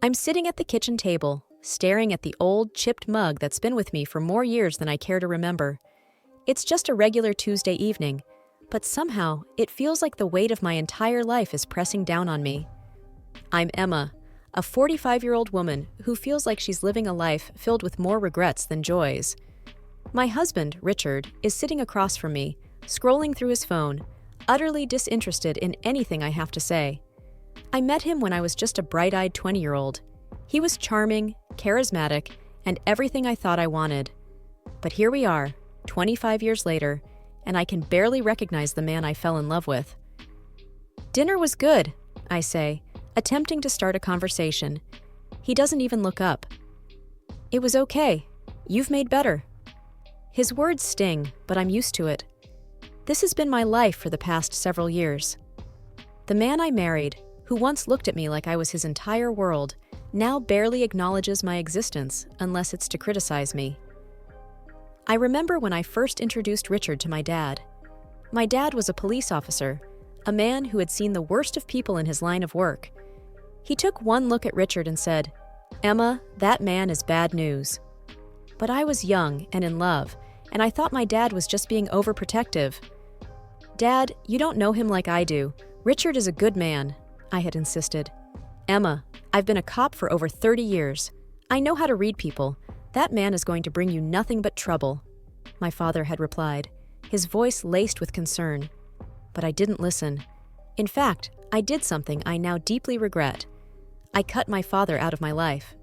I'm sitting at the kitchen table, staring at the old, chipped mug that's been with me for more years than I care to remember. It's just a regular Tuesday evening, but somehow it feels like the weight of my entire life is pressing down on me. I'm Emma, a 45-year-old woman who feels like she's living a life filled with more regrets than joys. My husband, Richard, is sitting across from me, scrolling through his phone, utterly disinterested in anything I have to say. I met him when I was just a bright-eyed 20-year-old. He was charming, charismatic, and everything I thought I wanted. But here we are, 25 years later, and I can barely recognize the man I fell in love with. "Dinner was good," I say, attempting to start a conversation. He doesn't even look up. "It was okay. You've made better." His words sting, but I'm used to it. This has been my life for the past several years. The man I married, who once looked at me like I was his entire world, now barely acknowledges my existence unless it's to criticize me. I remember when I first introduced Richard to my dad. My dad was a police officer, a man who had seen the worst of people in his line of work. He took one look at Richard and said, "Emma, that man is bad news." But I was young and in love, and I thought my dad was just being overprotective. "Dad, you don't know him like I do. Richard is a good man," I had insisted. "Emma, I've been a cop for over 30 years. I know how to read people. That man is going to bring you nothing but trouble," my father had replied, his voice laced with concern. But I didn't listen. In fact, I did something I now deeply regret. I cut my father out of my life.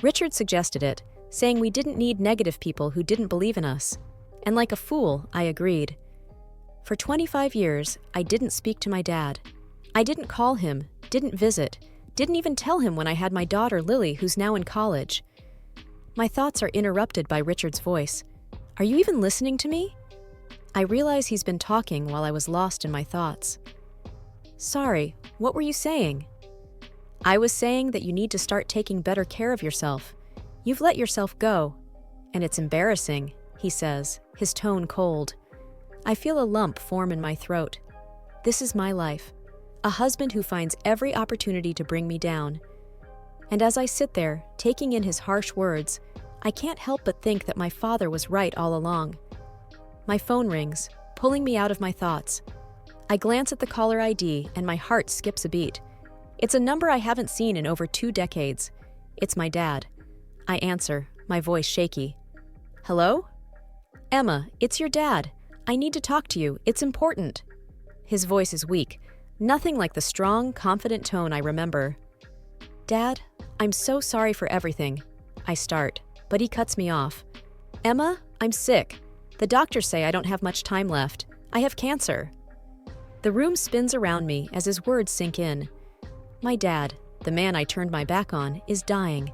Richard suggested it, saying we didn't need negative people who didn't believe in us. And like a fool, I agreed. For 25 years, I didn't speak to my dad. I didn't call him, didn't visit, didn't even tell him when I had my daughter Lily, who's now in college. My thoughts are interrupted by Richard's voice. "Are you even listening to me?" I realize he's been talking while I was lost in my thoughts. "Sorry, what were you saying?" "I was saying that you need to start taking better care of yourself. You've let yourself go. And it's embarrassing," he says, his tone cold. I feel a lump form in my throat. This is my life. A husband who finds every opportunity to bring me down. And as I sit there, taking in his harsh words, I can't help but think that my father was right all along. My phone rings, pulling me out of my thoughts. I glance at the caller ID and my heart skips a beat. It's a number I haven't seen in over 2 decades. It's my dad. I answer, my voice shaky. "Hello? Emma, it's your dad. I need to talk to you. It's important." His voice is weak, nothing like the strong, confident tone I remember. "Dad, I'm so sorry for everything." I start, but he cuts me off. "Emma, I'm sick. The doctors say I don't have much time left. I have cancer." The room spins around me as his words sink in. My dad, the man I turned my back on, is dying.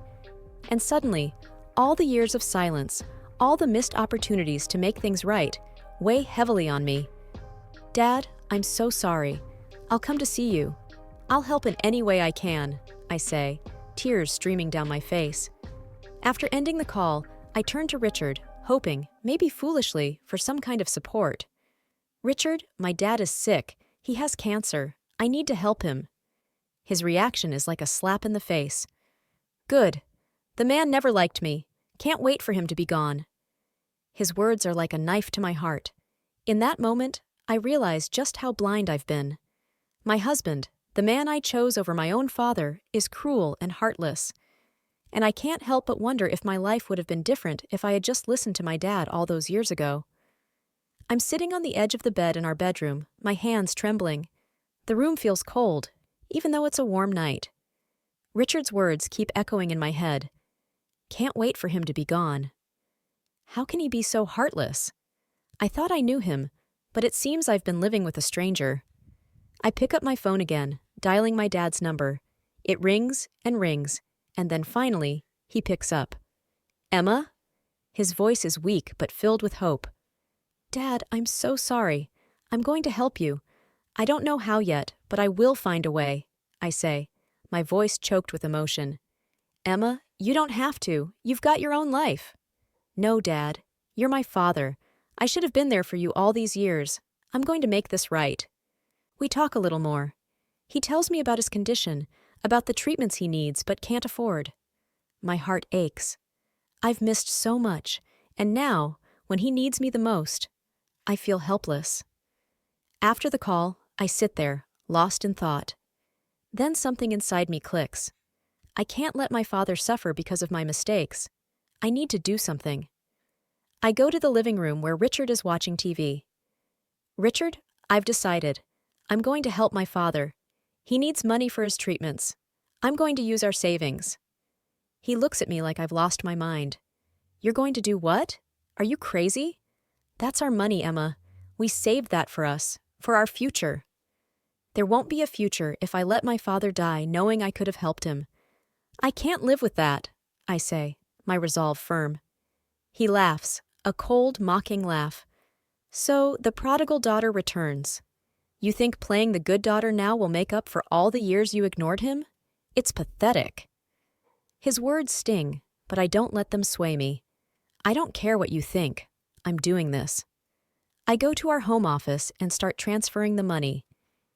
And suddenly, all the years of silence, all the missed opportunities to make things right, weigh heavily on me. "Dad, I'm so sorry. I'll come to see you. I'll help in any way I can," I say, tears streaming down my face. After ending the call, I turn to Richard, hoping, maybe foolishly, for some kind of support. "Richard, my dad is sick. He has cancer. I need to help him." His reaction is like a slap in the face. "Good. The man never liked me. Can't wait for him to be gone." His words are like a knife to my heart. In that moment, I realize just how blind I've been. My husband, the man I chose over my own father, is cruel and heartless. And I can't help but wonder if my life would have been different if I had just listened to my dad all those years ago. I'm sitting on the edge of the bed in our bedroom, my hands trembling. The room feels cold, even though it's a warm night. Richard's words keep echoing in my head. Can't wait for him to be gone. How can he be so heartless? I thought I knew him, but it seems I've been living with a stranger. I pick up my phone again, dialing my dad's number. It rings, and then finally, he picks up. "Emma?" His voice is weak but filled with hope. "Dad, I'm so sorry. I'm going to help you. I don't know how yet, but I will find a way," I say, my voice choked with emotion. "Emma, you don't have to. You've got your own life." "No, Dad. You're my father. I should have been there for you all these years. I'm going to make this right." We talk a little more. He tells me about his condition, about the treatments he needs but can't afford. My heart aches. I've missed so much, and now, when he needs me the most, I feel helpless. After the call, I sit there, lost in thought. Then something inside me clicks. I can't let my father suffer because of my mistakes. I need to do something. I go to the living room where Richard is watching TV. Richard, I've decided. I'm going to help my father. He needs money for his treatments. I'm going to use our savings. He looks at me like I've lost my mind. You're going to do what? Are you crazy? That's our money, Emma. We saved that for us, for our future. There won't be a future if I let my father die knowing I could have helped him. I can't live with that, I say, my resolve firm. He laughs, a cold, mocking laugh. So the prodigal daughter returns. You think playing the good daughter now will make up for all the years you ignored him? It's pathetic. His words sting, but I don't let them sway me. I don't care what you think. I'm doing this. I go to our home office and start transferring the money.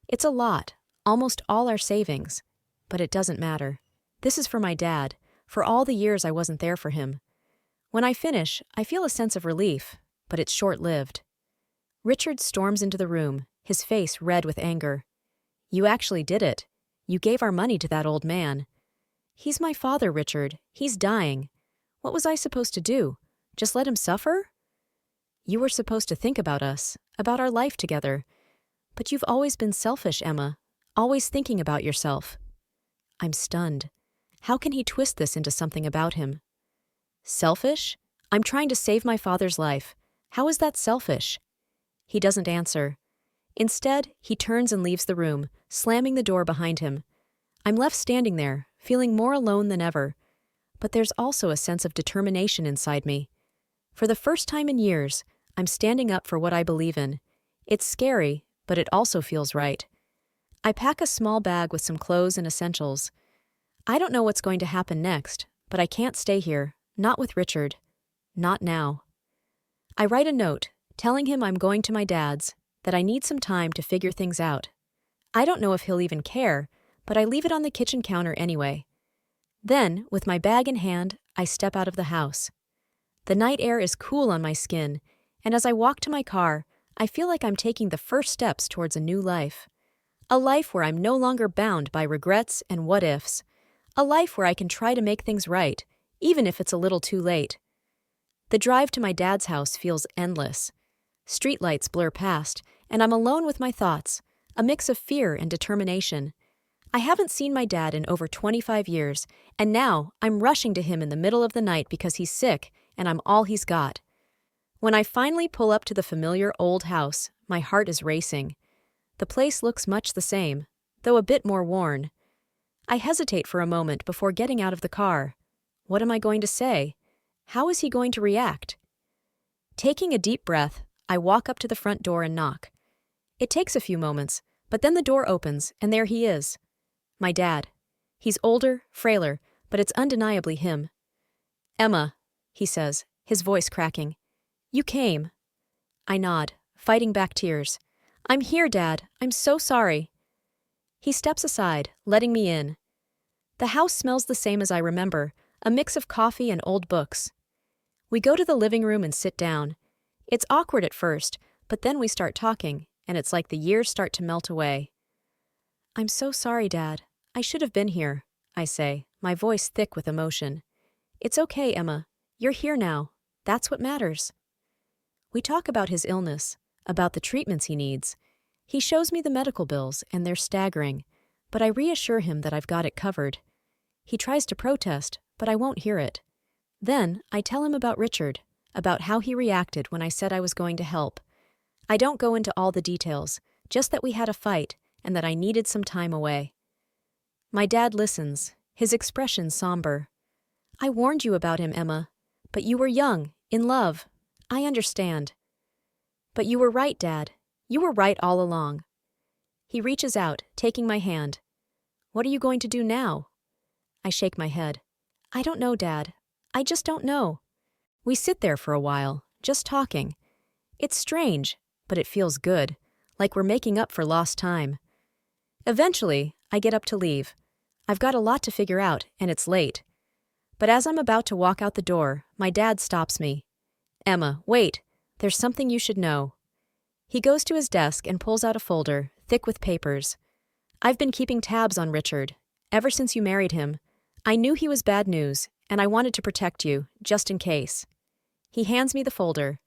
It's a lot, almost all our savings. But it doesn't matter. This is for my dad, for all the years I wasn't there for him. When I finish, I feel a sense of relief, but it's short-lived. Richard storms into the room, his face red with anger. You actually did it. You gave our money to that old man. He's my father, Richard. He's dying. What was I supposed to do? Just let him suffer? You were supposed to think about us, about our life together. But you've always been selfish, Emma, always thinking about yourself. I'm stunned. How can he twist this into something about him? Selfish? I'm trying to save my father's life. How is that selfish? He doesn't answer. Instead, he turns and leaves the room, slamming the door behind him. I'm left standing there, feeling more alone than ever. But there's also a sense of determination inside me. For the first time in years, I'm standing up for what I believe in. It's scary, but it also feels right. I pack a small bag with some clothes and essentials. I don't know what's going to happen next, but I can't stay here, not with Richard. Not now. I write a note, telling him I'm going to my dad's, that I need some time to figure things out. I don't know if he'll even care, but I leave it on the kitchen counter anyway. Then, with my bag in hand, I step out of the house. The night air is cool on my skin, and as I walk to my car, I feel like I'm taking the first steps towards a new life. A life where I'm no longer bound by regrets and what-ifs. A life where I can try to make things right, even if it's a little too late. The drive to my dad's house feels endless. Streetlights blur past, and I'm alone with my thoughts, a mix of fear and determination. I haven't seen my dad in over 25 years, and now I'm rushing to him in the middle of the night because he's sick and I'm all he's got. When I finally pull up to the familiar old house, my heart is racing. The place looks much the same, though a bit more worn. I hesitate for a moment before getting out of the car. What am I going to say? How is he going to react? Taking a deep breath, I walk up to the front door and knock. It takes a few moments, but then the door opens, and there he is. My dad. He's older, frailer, but it's undeniably him. Emma, he says, his voice cracking. You came. I nod, fighting back tears. I'm here, Dad. I'm so sorry. He steps aside, letting me in. The house smells the same as I remember, a mix of coffee and old books. We go to the living room and sit down. It's awkward at first, but then we start talking, and it's like the years start to melt away. I'm so sorry, Dad. I should have been here, I say, my voice thick with emotion. It's okay, Emma. You're here now. That's what matters. We talk about his illness, about the treatments he needs. He shows me the medical bills, and they're staggering, but I reassure him that I've got it covered. He tries to protest, but I won't hear it. Then I tell him about Richard, about how he reacted when I said I was going to help. I don't go into all the details, just that we had a fight and that I needed some time away. My dad listens, his expression somber. I warned you about him, Emma, but you were young, in love. I understand. But you were right, Dad. You were right all along. He reaches out, taking my hand. What are you going to do now? I shake my head. I don't know, Dad. I just don't know. We sit there for a while, just talking. It's strange, but it feels good, like we're making up for lost time. Eventually, I get up to leave. I've got a lot to figure out, and it's late. But as I'm about to walk out the door, my dad stops me. Emma, wait, there's something you should know. He goes to his desk and pulls out a folder, thick with papers. I've been keeping tabs on Richard, ever since you married him. I knew he was bad news, and I wanted to protect you, just in case. He hands me the folder.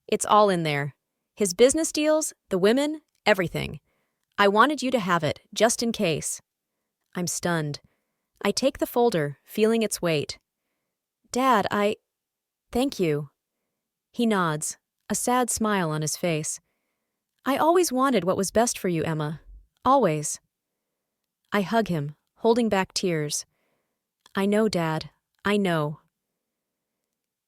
It's all in there. His business deals, the women, everything. I wanted you to have it, just in case. I'm stunned. I take the folder, feeling its weight. Dad, Thank you. He nods, a sad smile on his face. I always wanted what was best for you, Emma. Always. I hug him, holding back tears. I know, Dad. I know.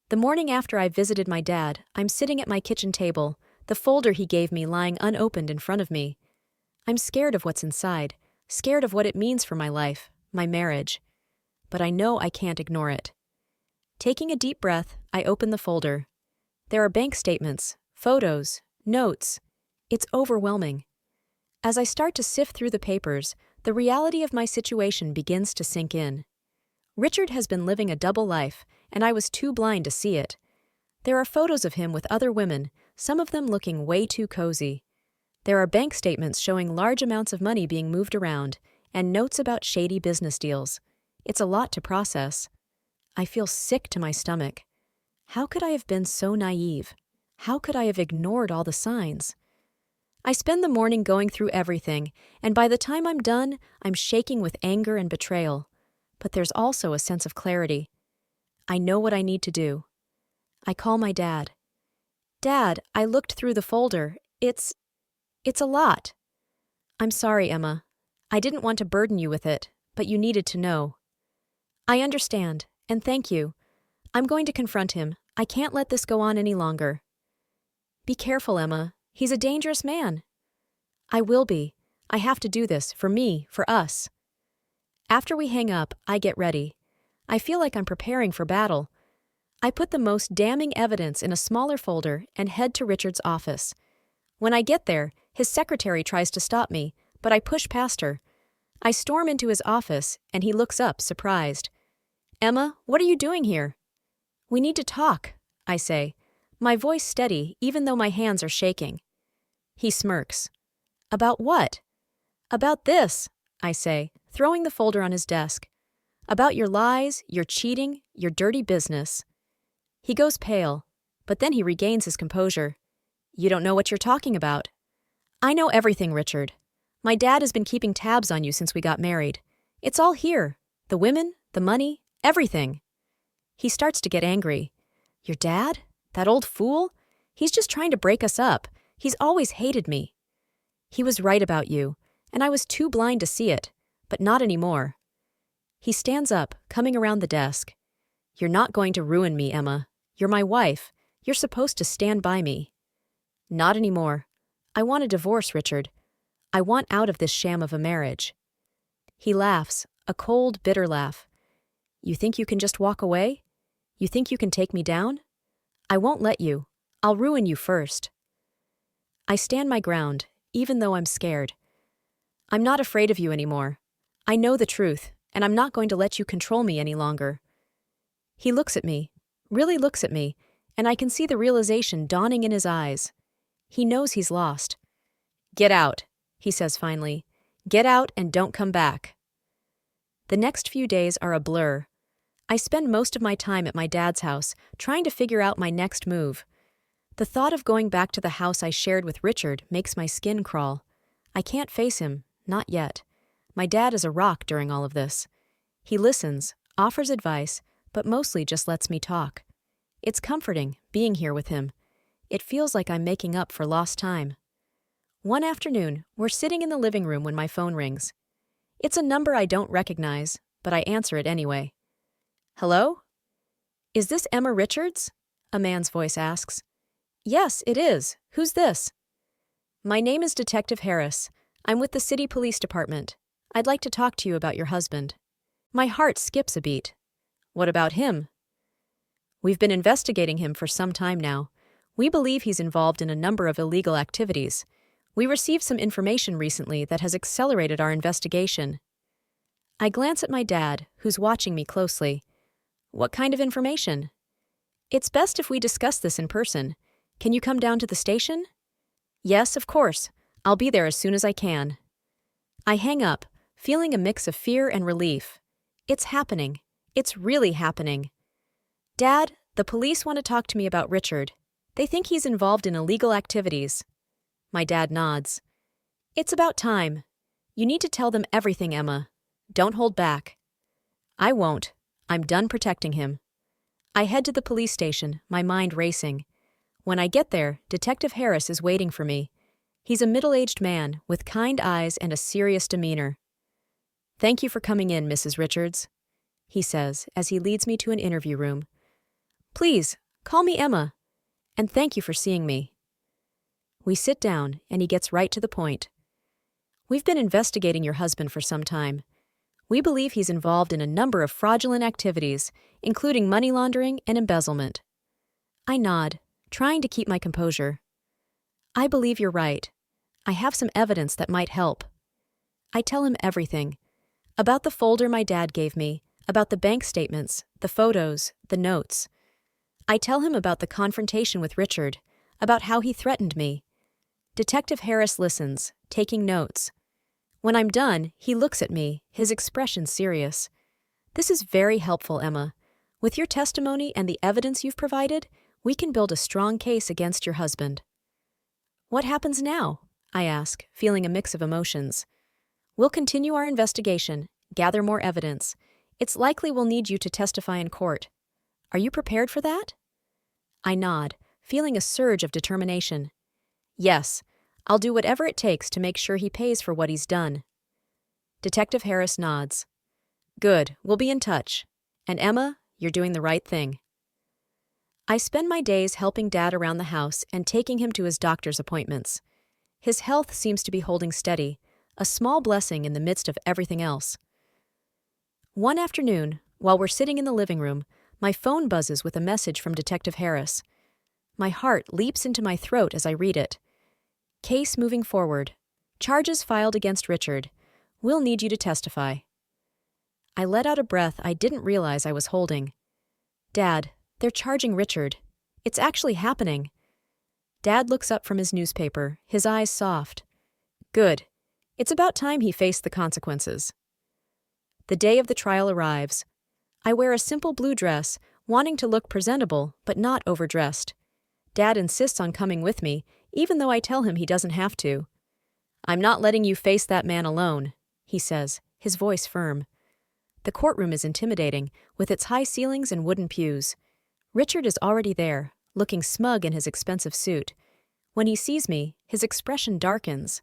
The morning after I visited my dad, I'm sitting at my kitchen table, the folder he gave me lying unopened in front of me. I'm scared of what's inside, scared of what it means for my life, my marriage. But I know I can't ignore it. Taking a deep breath, I open the folder. There are bank statements, photos, notes. It's overwhelming. As I start to sift through the papers, the reality of my situation begins to sink in. Richard has been living a double life, and I was too blind to see it. There are photos of him with other women, some of them looking way too cozy. There are bank statements showing large amounts of money being moved around, and notes about shady business deals. It's a lot to process. I feel sick to my stomach. How could I have been so naive? How could I have ignored all the signs? I spend the morning going through everything, and by the time I'm done, I'm shaking with anger and betrayal. But there's also a sense of clarity. I know what I need to do. I call my dad. Dad, I looked through the folder. It's a lot. I'm sorry, Emma. I didn't want to burden you with it, but you needed to know. I understand, and thank you. I'm going to confront him. I can't let this go on any longer. Be careful, Emma. He's a dangerous man. I will be. I have to do this, for me, for us. After we hang up, I get ready. I feel like I'm preparing for battle. I put the most damning evidence in a smaller folder and head to Richard's office. When I get there, his secretary tries to stop me, but I push past her. I storm into his office, and he looks up, surprised. Emma, what are you doing here? We need to talk, I say, my voice steady even though my hands are shaking. He smirks. About what? About this, I say, throwing the folder on his desk. About your lies, your cheating, your dirty business. He goes pale, but then he regains his composure. You don't know what you're talking about. I know everything, Richard. My dad has been keeping tabs on you since we got married. It's all here. The women, the money, everything. He starts to get angry. Your dad? That old fool? He's just trying to break us up. He's always hated me. He was right about you, and I was too blind to see it, but not anymore. He stands up, coming around the desk. You're not going to ruin me, Emma. You're my wife. You're supposed to stand by me. Not anymore. I want a divorce, Richard. I want out of this sham of a marriage. He laughs, a cold, bitter laugh. You think you can just walk away? You think you can take me down? I won't let you. I'll ruin you first. I stand my ground, even though I'm scared. I'm not afraid of you anymore. I know the truth, and I'm not going to let you control me any longer. He looks at me, really looks at me, and I can see the realization dawning in his eyes. He knows he's lost. Get out, he says finally. Get out and don't come back. The next few days are a blur. I spend most of my time at my dad's house, trying to figure out my next move. The thought of going back to the house I shared with Richard makes my skin crawl. I can't face him, not yet. My dad is a rock during all of this. He listens, offers advice, but mostly just lets me talk. It's comforting, being here with him. It feels like I'm making up for lost time. One afternoon, we're sitting in the living room when my phone rings. It's a number I don't recognize, but I answer it anyway. Hello? Is this Emma Richards? A man's voice asks. Yes, it is. Who's this? My name is Detective Harris. I'm with the City Police Department. I'd like to talk to you about your husband. My heart skips a beat. What about him? We've been investigating him for some time now. We believe he's involved in a number of illegal activities. We received some information recently that has accelerated our investigation. I glance at my dad, who's watching me closely. What kind of information? It's best if we discuss this in person. Can you come down to the station? Yes, of course. I'll be there as soon as I can. I hang up, feeling a mix of fear and relief. It's happening. It's really happening. Dad, the police want to talk to me about Richard. They think he's involved in illegal activities. My dad nods. It's about time. You need to tell them everything, Emma. Don't hold back. I won't. I'm done protecting him. I head to the police station, my mind racing. When I get there, Detective Harris is waiting for me. He's a middle-aged man with kind eyes and a serious demeanor. Thank you for coming in, Mrs. Richards, he says as he leads me to an interview room. Please, call me Emma, and thank you for seeing me. We sit down, and he gets right to the point. We've been investigating your husband for some time. We believe he's involved in a number of fraudulent activities, including money laundering and embezzlement. I nod, trying to keep my composure. I believe you're right. I have some evidence that might help. I tell him everything. About the folder my dad gave me, about the bank statements, the photos, the notes. I tell him about the confrontation with Richard, about how he threatened me. Detective Harris listens, taking notes. When I'm done, he looks at me, his expression serious. This is very helpful, Emma. With your testimony and the evidence you've provided, we can build a strong case against your husband. What happens now? I ask, feeling a mix of emotions. We'll continue our investigation, gather more evidence. It's likely we'll need you to testify in court. Are you prepared for that? I nod, feeling a surge of determination. Yes, I'll do whatever it takes to make sure he pays for what he's done. Detective Harris nods. Good, we'll be in touch. And Emma, you're doing the right thing. I spend my days helping Dad around the house and taking him to his doctor's appointments. His health seems to be holding steady, a small blessing in the midst of everything else. One afternoon, while we're sitting in the living room, my phone buzzes with a message from Detective Harris. My heart leaps into my throat as I read it. Case moving forward. Charges filed against Richard. We'll need you to testify. I let out a breath I didn't realize I was holding. Dad, they're charging Richard. It's actually happening. Dad looks up from his newspaper, his eyes soft. Good. It's about time he faced the consequences. The day of the trial arrives. I wear a simple blue dress, wanting to look presentable, but not overdressed. Dad insists on coming with me, even though I tell him he doesn't have to. I'm not letting you face that man alone, he says, his voice firm. The courtroom is intimidating, with its high ceilings and wooden pews. Richard is already there, looking smug in his expensive suit. When he sees me, his expression darkens.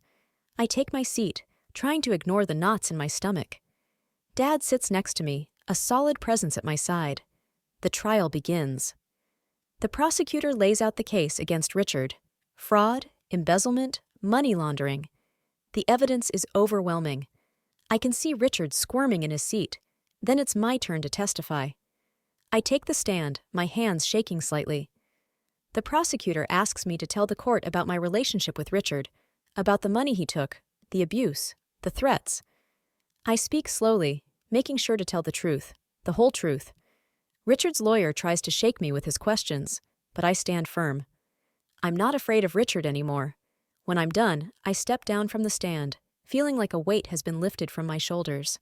I take my seat, trying to ignore the knots in my stomach. Dad sits next to me, a solid presence at my side. The trial begins. The prosecutor lays out the case against Richard. Fraud, embezzlement, money laundering. The evidence is overwhelming. I can see Richard squirming in his seat. Then it's my turn to testify. I take the stand, my hands shaking slightly. The prosecutor asks me to tell the court about my relationship with Richard, about the money he took, the abuse, the threats. I speak slowly, making sure to tell the truth, the whole truth. Richard's lawyer tries to shake me with his questions, but I stand firm. I'm not afraid of Richard anymore. When I'm done, I step down from the stand, feeling like a weight has been lifted from my shoulders.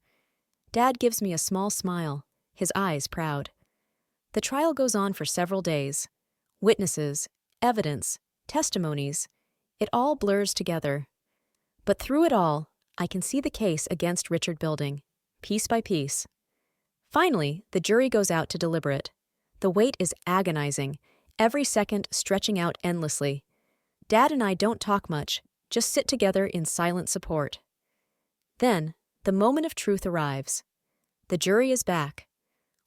Dad gives me a small smile, his eyes proud. The trial goes on for several days. Witnesses, evidence, testimonies, it all blurs together. But through it all, I can see the case against Richard building, piece by piece. Finally, the jury goes out to deliberate. The wait is agonizing, every second stretching out endlessly. Dad and I don't talk much, just sit together in silent support. Then, the moment of truth arrives. The jury is back.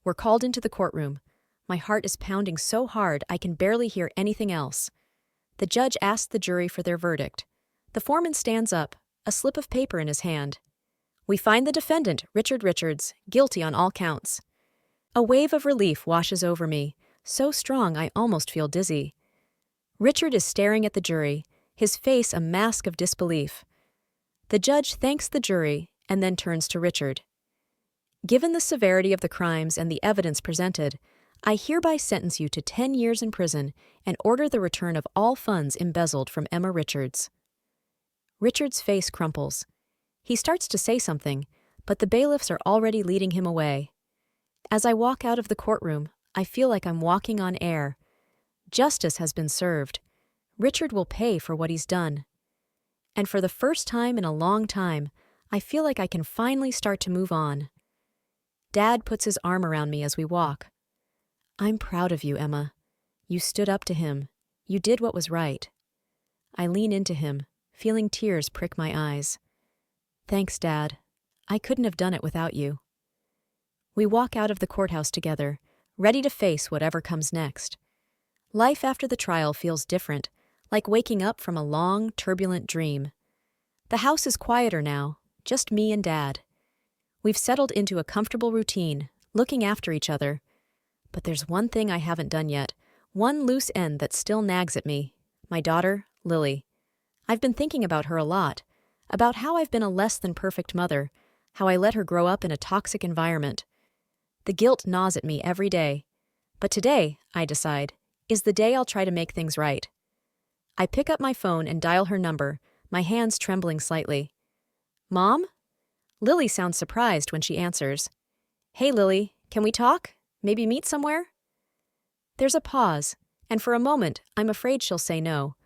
We're called into the courtroom. My heart is pounding so hard I can barely hear anything else. The judge asks the jury for their verdict. The foreman stands up, a slip of paper in his hand. We find the defendant, Richard Richards, guilty on all counts. A wave of relief washes over me, so strong I almost feel dizzy. Richard is staring at the jury, his face a mask of disbelief. The judge thanks the jury and then turns to Richard. Given the severity of the crimes and the evidence presented, I hereby sentence you to 10 years in prison and order the return of all funds embezzled from Emma Richards. Richards' face crumples. He starts to say something, but the bailiffs are already leading him away. As I walk out of the courtroom, I feel like I'm walking on air. Justice has been served. Richard will pay for what he's done. And for the first time in a long time, I feel like I can finally start to move on. Dad puts his arm around me as we walk. I'm proud of you, Emma. You stood up to him. You did what was right. I lean into him, feeling tears prick my eyes. Thanks, Dad. I couldn't have done it without you. We walk out of the courthouse together, ready to face whatever comes next. Life after the trial feels different, like waking up from a long, turbulent dream. The house is quieter now, just me and Dad. We've settled into a comfortable routine, looking after each other. But there's one thing I haven't done yet, one loose end that still nags at me. My daughter, Lily. I've been thinking about her a lot, about how I've been a less than perfect mother, how I let her grow up in a toxic environment. The guilt gnaws at me every day. But today, I decide, is the day I'll try to make things right. I pick up my phone and dial her number, my hands trembling slightly. Mom? Lily sounds surprised when she answers. Hey, Lily, can we talk? Maybe meet somewhere? There's a pause, and for a moment, I'm afraid she'll say no.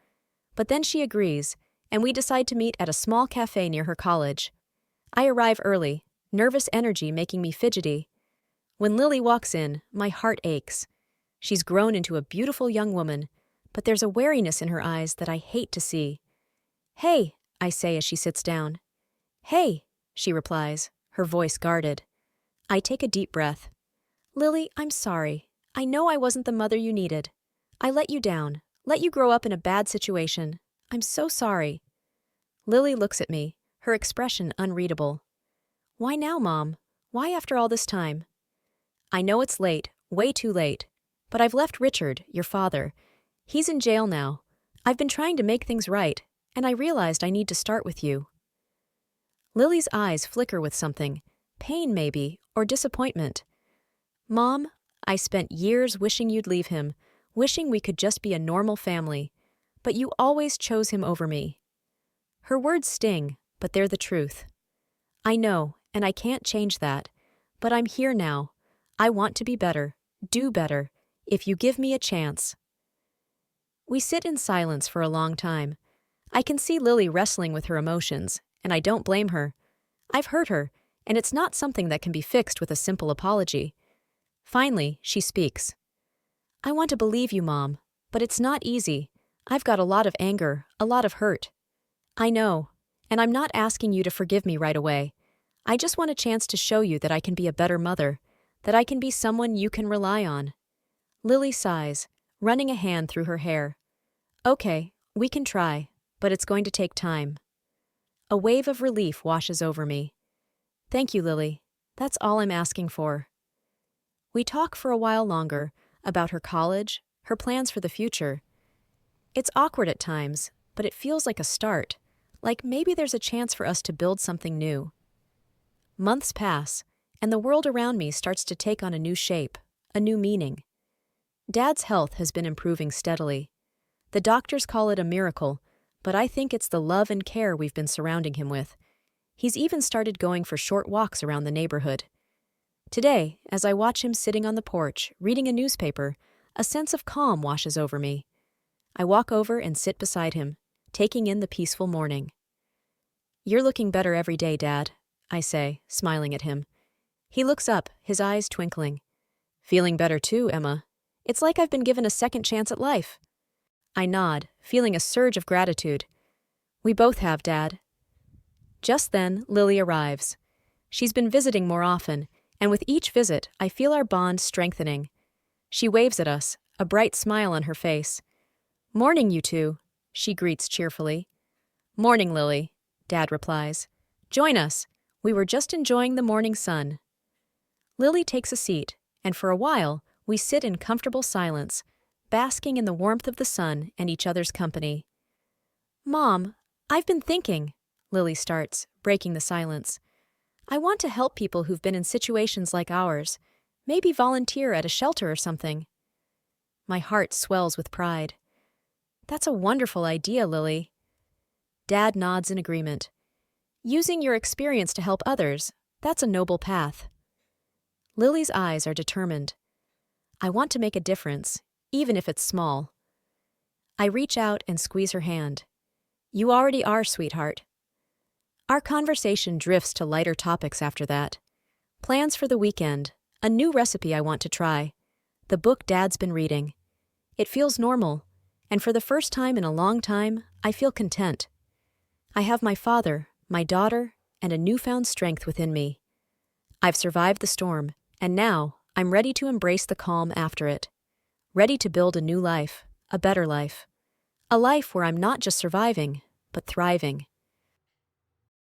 But then she agrees, and we decide to meet at a small cafe near her college. I arrive early, nervous energy making me fidgety. When Lily walks in, my heart aches. She's grown into a beautiful young woman, but there's a wariness in her eyes that I hate to see. Hey, I say as she sits down. Hey, she replies, her voice guarded. I take a deep breath. Lily, I'm sorry. I know I wasn't the mother you needed. I let you down, let you grow up in a bad situation. I'm so sorry. Lily looks at me, her expression unreadable. Why now, Mom? Why after all this time? I know it's late, way too late, but I've left Richard, your father. He's in jail now. I've been trying to make things right, and I realized I need to start with you. Lily's eyes flicker with something, pain maybe, or disappointment. Mom, I spent years wishing you'd leave him, wishing we could just be a normal family, but you always chose him over me. Her words sting, but they're the truth. I know, and I can't change that, but I'm here now. I want to be better, do better, if you give me a chance. We sit in silence for a long time. I can see Lily wrestling with her emotions, and I don't blame her. I've hurt her, and it's not something that can be fixed with a simple apology. Finally, she speaks. I want to believe you, Mom, but it's not easy. I've got a lot of anger, a lot of hurt. I know, and I'm not asking you to forgive me right away. I just want a chance to show you that I can be a better mother, that I can be someone you can rely on. Lily sighs, running a hand through her hair. Okay, we can try, but it's going to take time. A wave of relief washes over me. Thank you, Lily. That's all I'm asking for. We talk for a while longer about her college, her plans for the future. It's awkward at times, but it feels like a start, like maybe there's a chance for us to build something new. Months pass, and the world around me starts to take on a new shape, a new meaning. Dad's health has been improving steadily. The doctors call it a miracle, but I think it's the love and care we've been surrounding him with. He's even started going for short walks around the neighborhood. Today, as I watch him sitting on the porch, reading a newspaper, a sense of calm washes over me. I walk over and sit beside him, taking in the peaceful morning. You're looking better every day, Dad, I say, smiling at him. He looks up, his eyes twinkling. Feeling better too, Emma. It's like I've been given a second chance at life. I nod, feeling a surge of gratitude. We both have, Dad. Just then, Lily arrives. She's been visiting more often, and with each visit, I feel our bond strengthening. She waves at us, a bright smile on her face. Morning, you two, she greets cheerfully. Morning, Lily, Dad replies. Join us. We were just enjoying the morning sun. Lily takes a seat, and for a while, we sit in comfortable silence, basking in the warmth of the sun and each other's company. Mom, I've been thinking, Lily starts, breaking the silence. I want to help people who've been in situations like ours, maybe volunteer at a shelter or something. My heart swells with pride. That's a wonderful idea, Lily. Dad nods in agreement. Using your experience to help others, that's a noble path. Lily's eyes are determined. I want to make a difference, even if it's small. I reach out and squeeze her hand. You already are, sweetheart. Our conversation drifts to lighter topics after that. Plans for the weekend, a new recipe I want to try, the book Dad's been reading. It feels normal, and for the first time in a long time, I feel content. I have my father, my daughter, and a newfound strength within me. I've survived the storm, and now I'm ready to embrace the calm after it. Ready to build a new life, a better life. A life where I'm not just surviving, but thriving.